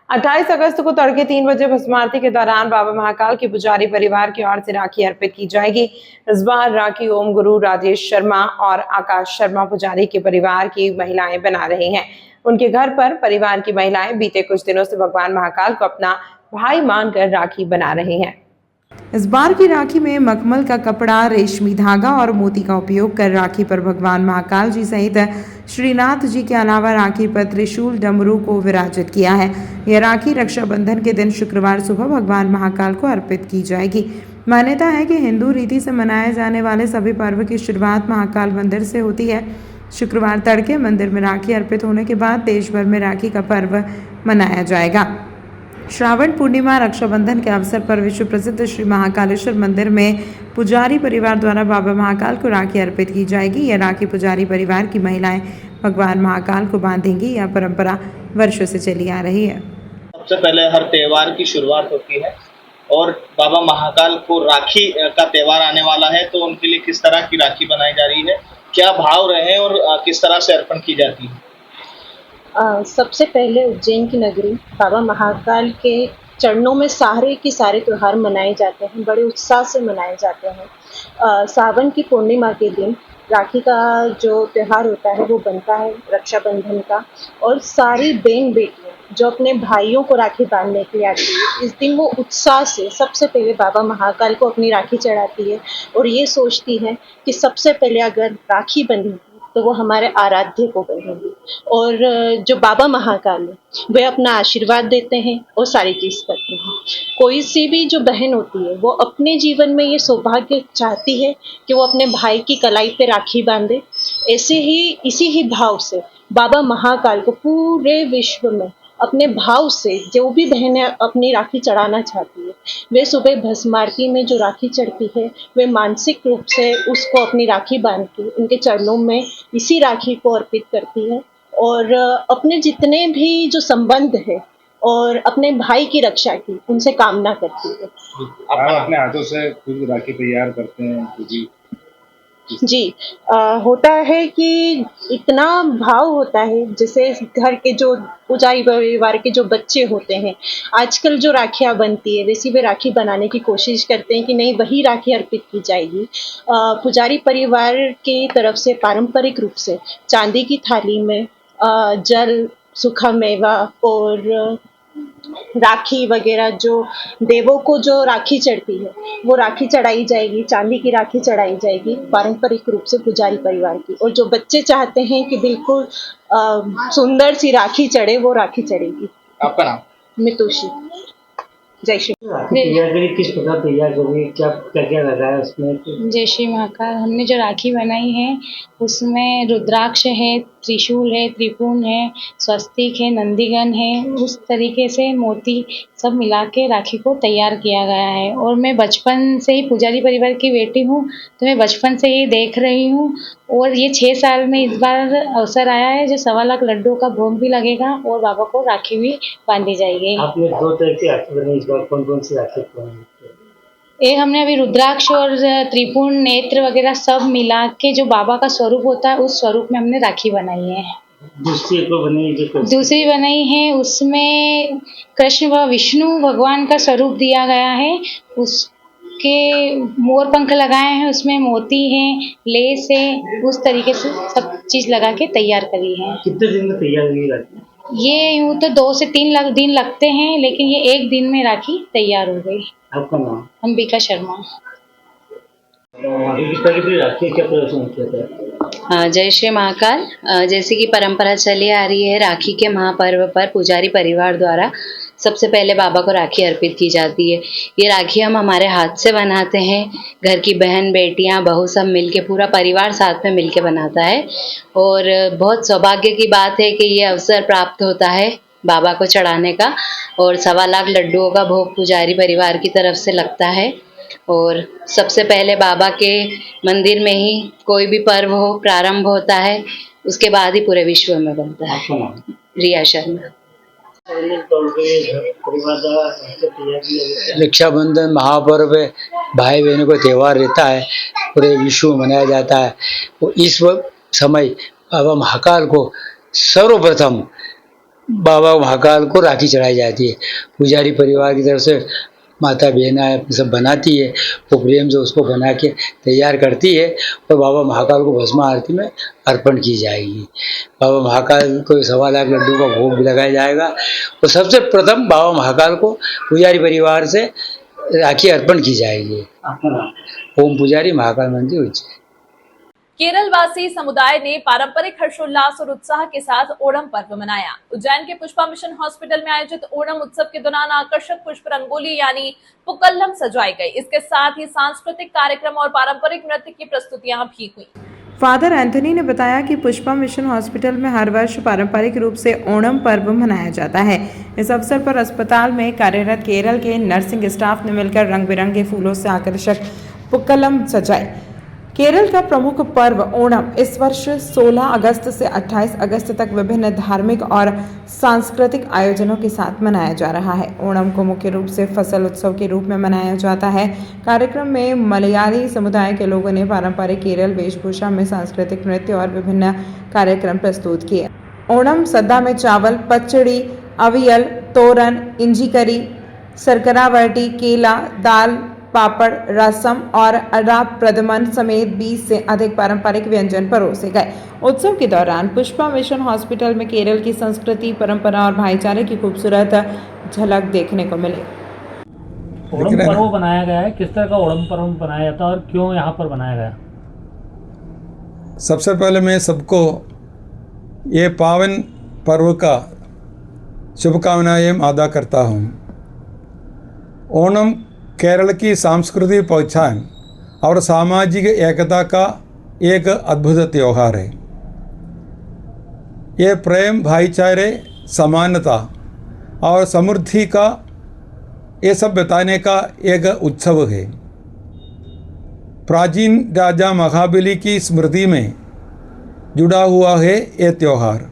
28 अगस्त को तड़के 3 बजे भस्म आरती के दौरान बाबा महाकाल के पुजारी परिवार की ओर से राखी अर्पित की जाएगी। इस बार राखी ओम गुरु राजेश शर्मा और आकाश शर्मा पुजारी के परिवार की महिलाएं बना रही हैं। उनके घर पर परिवार की महिलाएं बीते कुछ दिनों से भगवान महाकाल को अपना भाई मानकर राखी बना रही हैं। इस बार की राखी में मखमल का कपड़ा, रेशमी धागा और मोती का उपयोग कर राखी पर भगवान महाकाल जी सहित श्रीनाथ जी के अलावा राखी पर त्रिशूल डमरू को विराजित किया है। यह राखी रक्षाबंधन के दिन शुक्रवार सुबह भगवान महाकाल को अर्पित की जाएगी। मान्यता है कि हिंदू रीति से मनाए जाने वाले सभी पर्व की शुरुआत महाकाल मंदिर से होती है। शुक्रवार तड़के मंदिर में राखी अर्पित होने के बाद देश भर में राखी का पर्व मनाया जाएगा। श्रावण पूर्णिमा रक्षाबंधन के अवसर पर विश्व प्रसिद्ध श्री महाकालेश्वर मंदिर में पुजारी परिवार द्वारा बाबा महाकाल को राखी अर्पित की जाएगी। यह राखी पुजारी परिवार की महिलाएं भगवान महाकाल को बांधेंगी। यह परंपरा वर्षों से चली आ रही है। सबसे पहले हर त्योहार की शुरुआत होती है और बाबा महाकाल को राखी का त्योहार आने वाला है, तो उनके लिए किस तरह की राखी बनाई जा रही है, क्या भाव रहे और किस तरह से अर्पण की जाती है? सबसे पहले उज्जैन की नगरी बाबा महाकाल के चरणों में सारे के सारे त्यौहार मनाए जाते हैं, बड़े उत्साह से मनाए जाते हैं। सावन की पूर्णिमा के दिन राखी का जो त्यौहार होता है वो बनता है, रक्षाबंधन का। और सारी बहन बेटियाँ जो अपने भाइयों को राखी बांधने के लिए आती है, इस दिन वो उत्साह से सबसे पहले बाबा महाकाल को अपनी राखी चढ़ाती है और ये सोचती है कि सबसे पहले अगर राखी बंधेगी तो वो हमारे आराध्य को बनेगी। और जो बाबा महाकाल है वे अपना आशीर्वाद देते हैं और सारी चीज़ करते हैं। कोई सी भी जो बहन होती है वो अपने जीवन में ये सौभाग्य चाहती है कि वो अपने भाई की कलाई पे राखी बांधे। ऐसे ही इसी ही भाव से बाबा महाकाल को पूरे विश्व में अपने भाव से जो भी बहनें अपनी राखी चढ़ाना चाहती है, वे सुबह भस्म आरती में जो राखी चढ़ती है वे मानसिक रूप से उसको अपनी राखी बांध के उनके चरणों में इसी राखी को अर्पित करती है और अपने जितने भी जो संबंध है और अपने भाई की रक्षा की उनसे कामना करती है। आप अपने हाथों से खुद राखी तैयार करते हैं जी? जी, होता है कि इतना भाव होता है, जैसे घर के जो पुजारी परिवार के जो बच्चे होते हैं, आजकल जो राखियाँ बनती है वैसी वे राखी बनाने की कोशिश करते हैं कि नहीं वही राखी अर्पित की जाएगी। पुजारी परिवार की तरफ से पारंपरिक रूप से चांदी की थाली में जल, सूखा मेवा और राखी वगैरह जो देवों को जो राखी चढ़ती है वो राखी चढ़ाई जाएगी, चांदी की राखी चढ़ाई जाएगी पारंपरिक रूप से पुजारी परिवार की। और जो बच्चे चाहते हैं कि बिल्कुल सुंदर सी राखी चढ़े वो राखी चढ़ेगी। आपका नाम? मितुषी। जय श्री तैयार करी, किस प्रकार तैयार करी, क्या क्या क्या लगा है उसमें? जय श्री महाकाल। हमने जो राखी बनाई है उसमें रुद्राक्ष है, त्रिशूल है, त्रिपुण है, स्वस्तिक है, नंदीगण है, उस तरीके से मोती सब मिला के राखी को तैयार किया गया है। और मैं बचपन से ही पुजारी परिवार की बेटी हूँ, तो मैं बचपन से ही देख रही हूँ। और ये 6 साल में इस बार अवसर आया है जो 1.25 लाख लड्डू का भोग भी लगेगा और बाबा को राखी भी बांधी जाएगी। आपने 2 तरह की राखी बनाई, इस बार कौन कौन सी राखी बनाई? ये हमने अभी रुद्राक्ष और त्रिपुण, नेत्र वगैरह सब मिला के जो बाबा का स्वरूप होता है उस स्वरूप में हमने राखी बनाई है। दूसरी बनाई है उसमें कृष्ण व विष्णु भगवान का स्वरूप दिया गया है, उसके मोर पंख लगाए हैं, उसमें मोती हैं, लेस है, उस तरीके से सब चीज़ लगा के तैयार करी है। कितने दिन में तैयार हुई राखी? ये यूँ तो 2 से 3 दिन लगते हैं, लेकिन ये 1 दिन में राखी तैयार हो गई। आपका नाम? अंबिका शर्मा। राखी क्या प्रदर्शन किया था? जय श्री महाकाल। जैसे कि परंपरा चली आ रही है, राखी के महापर्व पर पुजारी परिवार द्वारा सबसे पहले बाबा को राखी अर्पित की जाती है। ये राखी हम हमारे हाथ से बनाते हैं, घर की बहन बेटियां बहू सब मिलके, पूरा परिवार साथ में मिलके बनाता है। और बहुत सौभाग्य की बात है कि ये अवसर प्राप्त होता है बाबा को चढ़ाने का, और 1.25 लाख लड्डुओं का भोग पुजारी परिवार की तरफ से लगता है। और सबसे पहले बाबा के मंदिर में ही कोई भी पर्व हो प्रारंभ होता है, उसके बाद ही पूरे विश्व में बनता है। रिया शर्मा। रक्षाबंधन महापर्व भाई बहनों का त्यौहार रहता है, पूरे विश्व में मनाया जाता है। वो इस समय बाबा महाकाल को सर्वप्रथम बाबा महाकाल को राखी चढ़ाई जाती है। पुजारी परिवार की तरफ से माता बहना सब बनाती है, वो प्रेम से उसको बना के तैयार करती है और बाबा महाकाल को भस्म आरती में अर्पण की जाएगी। बाबा महाकाल को 1.25 लाख लड्डू का भोग भी लगाया जाएगा और सबसे प्रथम बाबा महाकाल को पुजारी परिवार से राखी अर्पण की जाएगी। ओम पुजारी, महाकाल मंदिर, उज्जैन। केरल वासी समुदाय ने पारंपरिक हर्षोल्लास और उत्साह के साथ ओणम पर्व मनाया। उज्जैन के पुष्पा मिशन हॉस्पिटल में आयोजित ओणम उत्सव के दौरान आकर्षक पुष्प रंगोली यानी पुक्कलम सजाई गई। इसके साथ ही सांस्कृतिक कार्यक्रम और पारंपरिक नृत्य की प्रस्तुतियां भी हुई। फादर एंथनी ने बताया कि पुष्पा मिशन हॉस्पिटल में हर वर्ष पारंपरिक रूप से ओणम पर्व मनाया जाता है। इस अवसर पर अस्पताल में कार्यरत केरल के नर्सिंग स्टाफ ने मिलकर रंग बिरंगे फूलों से आकर्षक पुक्कलम सजाए। केरल का प्रमुख पर्व ओणम इस वर्ष 16 अगस्त से 28 अगस्त तक विभिन्न धार्मिक और सांस्कृतिक आयोजनों के साथ मनाया जा रहा है। ओणम को मुख्य रूप से फसल उत्सव के रूप में मनाया जाता है। कार्यक्रम में मलयाली समुदाय के लोगों ने पारंपरिक केरल वेशभूषा में सांस्कृतिक नृत्य और विभिन्न कार्यक्रम प्रस्तुत किए। ओणम सद्दा में चावल, पचड़ी, अवियल, तोरन, इंजी करी, सरकरावटी, केला, दाल, पापड़, रसम और अरा प्रदमन समेत 20 से अधिक पारंपरिक व्यंजन परोसे गए। उत्सव के दौरान पुष्पा मिशन हॉस्पिटल में केरल की संस्कृति, परंपरा और भाईचारे की खूबसूरत झलक देखने को मिली। ओणम पर्व बनाया गया है, किस तरह का ओणम पर्व बनाया जाता है और क्यों यहाँ पर बनाया गया? सबसे पहले मैं सबको ये पावन पर्व का शुभकामनाएं अदा करता हूँ। ओणम केरल की सांस्कृतिक पहचान और सामाजिक एकता का एक अद्भुत त्यौहार है। ये प्रेम, भाईचारे, समानता और समृद्धि का ये सब बताने का एक उत्सव है। प्राचीन राजा महाबली की स्मृति में जुड़ा हुआ है ये त्यौहार।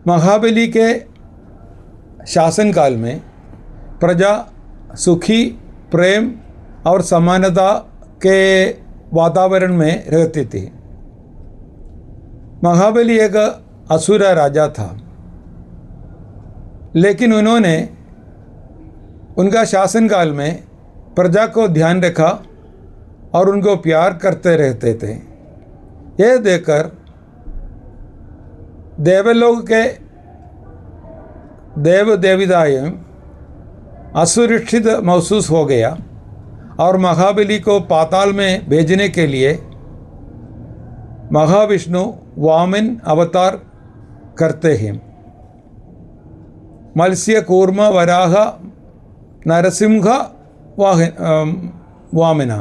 महाबली के शासनकाल में प्रजा सुखी, प्रेम और समानता के वातावरण में रहती थी। महाबली एक असुर राजा था, लेकिन उन्होंने उनका शासनकाल में प्रजा को ध्यान रखा और उनको प्यार करते रहते थे। यह देखकर देवलोक के देव देवताएं असुरक्षित महसूस हो गया और महाबली को पाताल में भेजने के लिए महाविष्णु वामन अवतार करते हैं। मत्स्य, कूर्म, वराह, नरसिंह, वामना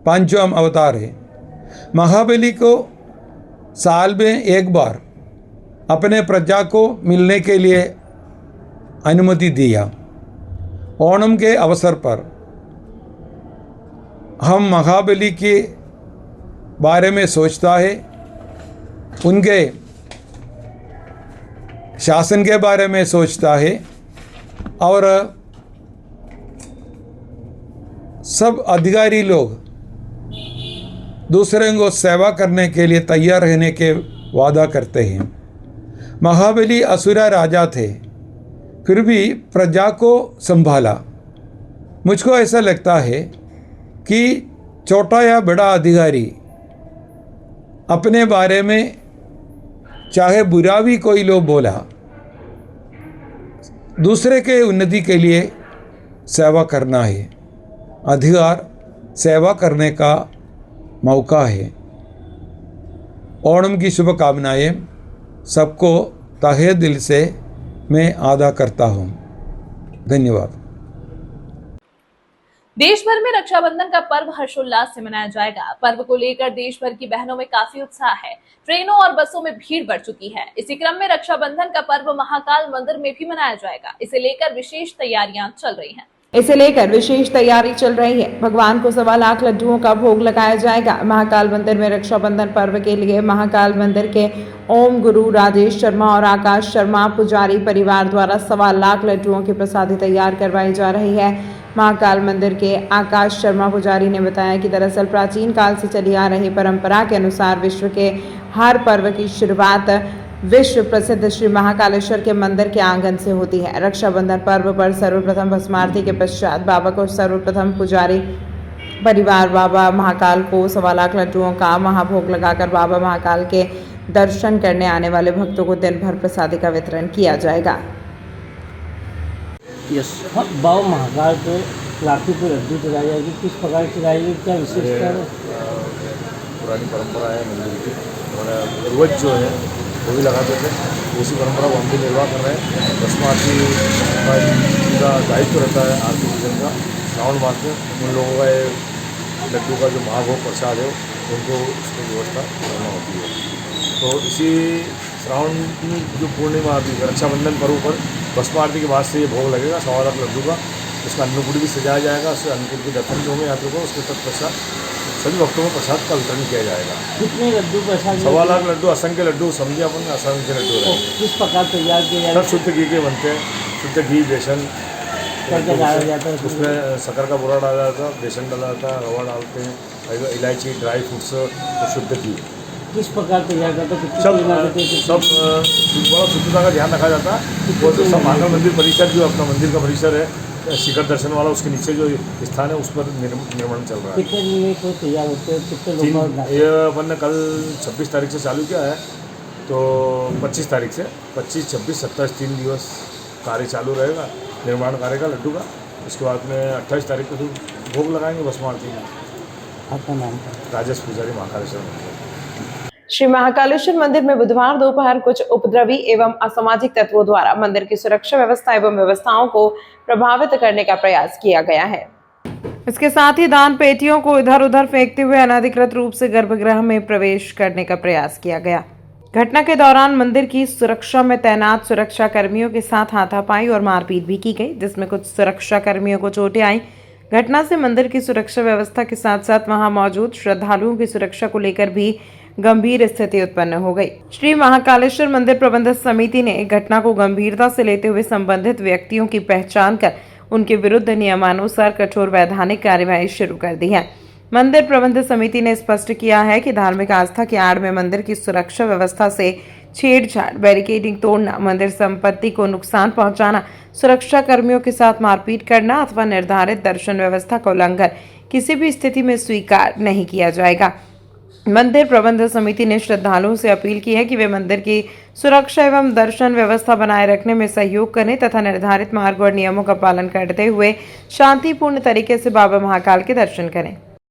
पांचवां अवतार है। महाबली को साल में एक बार अपने प्रजा को मिलने के लिए अनुमति दिया। ओणम के अवसर पर हम महाबली के बारे में सोचता है, उनके शासन के बारे में सोचता है और सब अधिकारी लोग दूसरे को सेवा करने के लिए तैयार रहने के वादा करते हैं। महाबली असुरा राजा थे, फिर भी प्रजा को संभाला। मुझको ऐसा लगता है कि छोटा या बड़ा अधिकारी अपने बारे में चाहे बुरा भी कोई लोग बोला, दूसरे के उन्नति के लिए सेवा करना है। अधिकार सेवा करने का मौका है। ओणम की शुभकामनाएं सबको तहे दिल से मैं अदा करता हूँ। धन्यवाद। देश भर में रक्षाबंधन का पर्व हर्षोल्लास से मनाया जाएगा। पर्व को लेकर देश भर की बहनों में काफी उत्साह है। ट्रेनों और बसों में भीड़ बढ़ चुकी है। इसी क्रम में रक्षाबंधन का पर्व महाकाल मंदिर में भी मनाया जाएगा। इसे लेकर विशेष तैयारियां चल रही हैं। भगवान को 1.25 लाख लड्डुओं का भोग लगाया जाएगा। महाकाल मंदिर में रक्षाबंधन पर्व के लिए महाकाल मंदिर के ओम गुरु राजेश शर्मा और आकाश शर्मा पुजारी परिवार द्वारा 1.25 लाख लड्डुओं की प्रसादी तैयार करवाई जा रही है। महाकाल मंदिर के आकाश शर्मा पुजारी ने बताया कि दरअसल प्राचीन काल से चली आ रही परंपरा के अनुसार विश्व के हर पर्व की शुरुआत विश्व प्रसिद्ध श्री महाकालेश्वर के मंदिर के आंगन से होती है। रक्षाबंधन पर्व पर सर्वप्रथम भस्म आरती के पश्चात बाबा को सर्वप्रथम पुजारी परिवार बाबा महाकाल को 1.25 लाख लड्डुओं का महाभोग लगाकर बाबा महाकाल के दर्शन करने आने वाले भक्तों को दिन भर प्रसादी का वितरण किया जाएगा। यस, बाबा महाकाल पे राखी पे लड्डू चलाई जाएगी, किस प्रकार चलाएगी, क्या विशेषता? पुरानी परंपरा है मंदिर की, हमारा पूर्वज जो है वो भी लगाते थे, उसी परंपरा को हम भी निर्वाह कर रहे हैं। भस्म आरती का दायित्व रहता है आरती पूजन का। श्रावण मास में उन लोगों का ये लड्डू का जो महाभोग प्रसाद है उनको उसकी व्यवस्था करना होती है। तो इसी श्रावण की जो पूर्णिमा आती है, रक्षाबंधन पर्व पर भस्म आरती के बाद से ये भोग लगेगा 1.25 लाख लड्डू का। उसका अन्नकूट भी सजाया जाएगा, उससे अन्नकूट के दर्शन जो होंगे यात्रियों को, उसके तत्पश्चात सभी भक्तों को प्रसाद का वितरण किया जाएगा। कितने लड्डू प्रसाद? 1.25 लाख लड्डू, असंख्य लड्डू, समझिए अपन असंख्य लड्डू तो किस प्रकार तैयार किया जाएगा? सब शुद्ध घी के बनते हैं, शुद्ध घी, बेसन डाला जाता है, उसमें शक्कर का बुरा डाला जाता है, बेसन डाला जाता है, रवा डालते हैं, इलायची, ड्राई फ्रूट्स और शुद्ध घी। किस प्रकार तैयार करते हैं? सब बड़ा शुद्धता का ध्यान रखा जाता है। वो तो सब महाकाल मंदिर परिसर जो अपना मंदिर का परिसर है, शिखर दर्शन वाला, उसके नीचे जो स्थान है उस पर निर्माण चल रहा है। कितने दिन में तो तैयार होते हैं, कितने लोग? ये अपन ने कल 26 तारीख से चालू किया है, तो 25 तारीख से 25, 26, 27 3 दिवस कार्य चालू रहेगा निर्माण कार्य का लड्डू का। उसके बाद में 28 तारीख को तो भोग लगाएंगे भस्म आरती में। आपका नाम? राजेश पुजारी, महाकालेश्वर मंदिर। श्री महाकालेश्वर मंदिर में बुधवार दोपहर कुछ उपद्रवी एवं असामाजिक तत्वों द्वारा मंदिर की सुरक्षा व्यवस्था एवं व्यवस्थाओं को प्रभावित करने का प्रयास किया गया है। इसके साथ ही दान पेटियों को इधर उधर फेंकते हुए अनधिकृत रूप से गर्भगृह में प्रवेश करने का प्रयास किया गया। घटना के दौरान मंदिर की सुरक्षा में तैनात सुरक्षा कर्मियों के साथ हाथापाई और मारपीट भी की गई, जिसमें कुछ सुरक्षा कर्मियों को चोटें आई। घटना से मंदिर की सुरक्षा व्यवस्था के साथ साथ वहां मौजूद श्रद्धालुओं की सुरक्षा को लेकर भी गंभीर स्थिति उत्पन्न हो गई। श्री महाकालेश्वर मंदिर प्रबंधक समिति ने घटना को गंभीरता से लेते हुए संबंधित व्यक्तियों की पहचान कर उनके विरुद्ध नियमानुसार कठोर वैधानिक कार्यवाही शुरू कर दी है। मंदिर प्रबंधक समिति ने स्पष्ट किया है कि धार्मिक आस्था की आड़ में मंदिर की सुरक्षा व्यवस्था से छेड़छाड़, बैरिकेडिंग तोड़ना, मंदिर संपत्ति को नुकसान पहुंचाना, सुरक्षा कर्मियों के साथ मारपीट करना अथवा निर्धारित दर्शन व्यवस्था का उल्लंघन किसी भी स्थिति में स्वीकार नहीं किया जाएगा। मंदिर प्रबंधक समिति ने श्रद्धालुओं से अपील की है कि वे मंदिर की सुरक्षा एवं दर्शन व्यवस्था बनाए रखने में सहयोग करें तथा निर्धारित मार्ग और नियमों का पालन करते हुए शांतिपूर्ण तरीके से बाबा महाकाल के दर्शन करें।